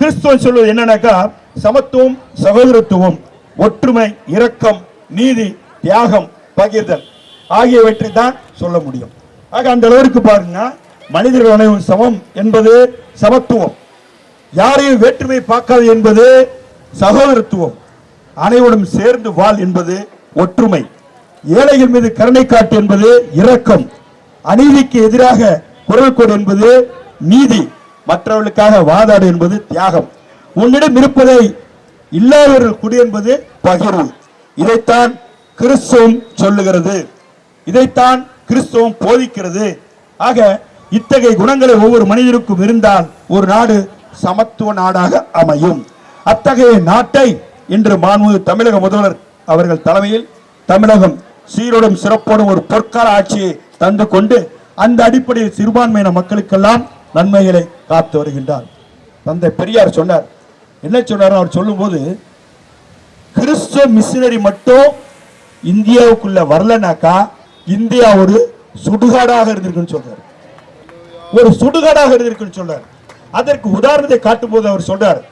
கிறிஸ்துவம் சொல்வது என்னன்னாக்கா சமத்துவம், சகோதரத்துவம், ஒற்றுமை, இரக்கம், நீதி, தியாகம், பகிர்தல் ஆகியவற்றை தான் சொல்ல முடியும். ஆக அந்த அளவிற்கு பாருங்க, மனிதர்கள் அனைவரும் சமம் என்பது சமத்துவம், யாரையும் வேற்றுமை பார்க்காது என்பது சகோதரத்துவம், அனைவரும் சேர்ந்து வாழ் என்பது ஒற்றுமை, ஏழைகள் மீது கருணை காட்டு என்பது இரக்கம், அநீதிக்கு எதிராக குரல் கொடு என்பது நீதி, மற்றவர்களுக்காக வாதாடு என்பது தியாகம், உன்னிடம் இருப்பதை இல்லாதவர்கள் குடி என்பது பகிர்வு. இதைத்தான் கிறிஸ்துவம் சொல்லுகிறது, இதைத்தான் கிறிஸ்துவம் போதிக்கிறது. ஆக இத்தகைய குணங்களை ஒவ்வொரு மனிதருக்கும் இருந்தால் ஒரு நாடு சமத்துவ நாடாக அமையும். அத்தகைய நாட்டை இன்று மாண்புமிகு தமிழக முதல்வர் அவர்கள் தலைமையில் தமிழகம் சீரோடும் சிறப்போடும் ஒரு பொற்கால ஆட்சியை தந்து கொண்டு அந்த அடிப்படையில் சிறுபான்மையின மக்களுக்கெல்லாம் நன்மைகளை காத்து வருகின்றார். தந்தை பெரியார் சொன்னார், என்ன சொன்னார்? அவர் சொல்லும் போது, கிறிஸ்துவ மிஷினரி மட்டும் இந்தியாவுக்குள்ள வரலனாக்கா இந்தியா ஒரு சுடுகாடாக இருந்திருக்குன்னு சொல்றார், ஒரு சுடுகாடாக இருந்திருக்குன்னு சொல்றார். அதற்கு உதாரணத்தை காட்டும் போது அவர் சொல்றார்,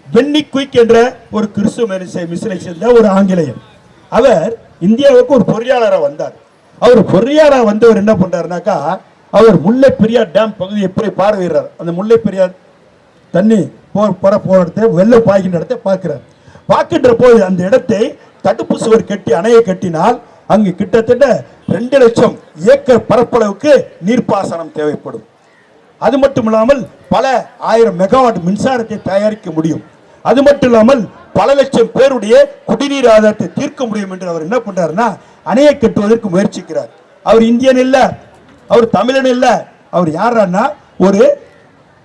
பென்னி குயிக் என்ற ஒரு கிறிஸ்துவ மிஷனை சேர்ந்த ஒரு ஆங்கிலேயர், அவர் இந்தியாவுக்கு ஒரு பொறியாளராக வந்தார். அவர் பொறியாளராக வந்தவர் என்ன பண்றாருனாக்கா, அவர் முல்லை பெரியார் டேம் பகுதியை எப்படி பார்வையிடுறார். அந்த முல்லை பெரியார் தண்ணி போற இடத்தை வெள்ள பாய்கின்ற இடத்தை பார்க்கிறார். பார்க்கின்ற போது அந்த இடத்தை தடுப்பு சுவர் கட்டி அணையை கட்டினால் அங்கு கிட்டத்தட்ட 2 லட்சம் ஏக்கர் பரப்பளவுக்கு நீர்ப்பாசனம் தேவைப்படும். அது மட்டும் இல்லாமல் பல ஆயிரம் மெகாவாட் மின்சாரத்தை தயாரிக்க முடியும். அது மட்டும் இல்லாமல் பல லட்சம் பேருடைய குடிநீர் ஆதாரத்தை தீர்க்க முடியும் என்று அவர் என்ன பண்றாருன்னா அணையை கட்டுவதற்கு முயற்சிக்கிறார். அவர் இந்தியன் இல்ல, அவர் தமிழன் இல்ல, அவர் யாரான்னா ஒரு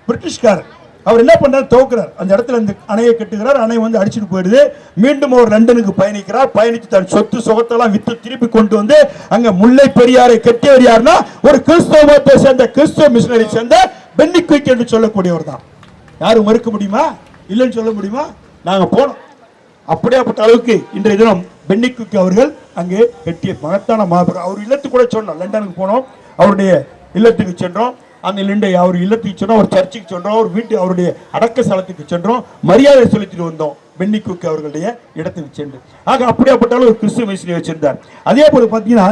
பிரிட்டிஷ்காரர். அவர் என்ன பண்றாரு, துவக்கிறார், அந்த இடத்துல இந்த அணையை கட்டுகிறார். அணை வந்து அடிச்சுட்டு போயிடுது. மீண்டும் அவர் லண்டனுக்கு பயணிக்கிறார். பயணித்து தன் சொத்து சுகத்தெல்லாம் வித்து திருப்பி கொண்டு வந்து அங்க முல்லை பெரியாரை கட்டியவர் யாருன்னா ஒரு கிறிஸ்தவ மதத்தை சேர்ந்த கிறிஸ்தவ மிஷனரி சேர்ந்த பென்னி குயிக் என்று சொல்லக்கூடியவர் தான். யாரும் மறுக்க முடியுமா? இல்லைன்னு சொல்ல முடியுமா? நாங்க போனோம். அப்படியாப்பட்ட அளவுக்கு இன்றைய தினம் பென்னி குயிக் அவர்கள் அங்கே கட்டிய மகத்தான மாபெரும். அவர் இல்லத்துக்கு கூட சொன்னோம், லண்டனுக்கு போனோம், அவருடைய இல்லத்துக்கு சென்றோம். அந்த அவர் இல்லத்துக்கு சென்றோம், ஒரு சர்ச்சுக்கு சென்றோம், ஒரு வீட்டு அவருடைய அடக்க ஸ்தலத்துக்கு சென்றோம், மரியாதை செலுத்திட்டு வந்தோம் பென்னி குயிக் அவர்களுடைய இடத்துக்கு சென்று. ஆக அப்படியாப்பட்டாலும் ஒரு கிறிஸ்துவ மிஷனரி வச்சிருந்தார். அதே போல பார்த்தீங்கன்னா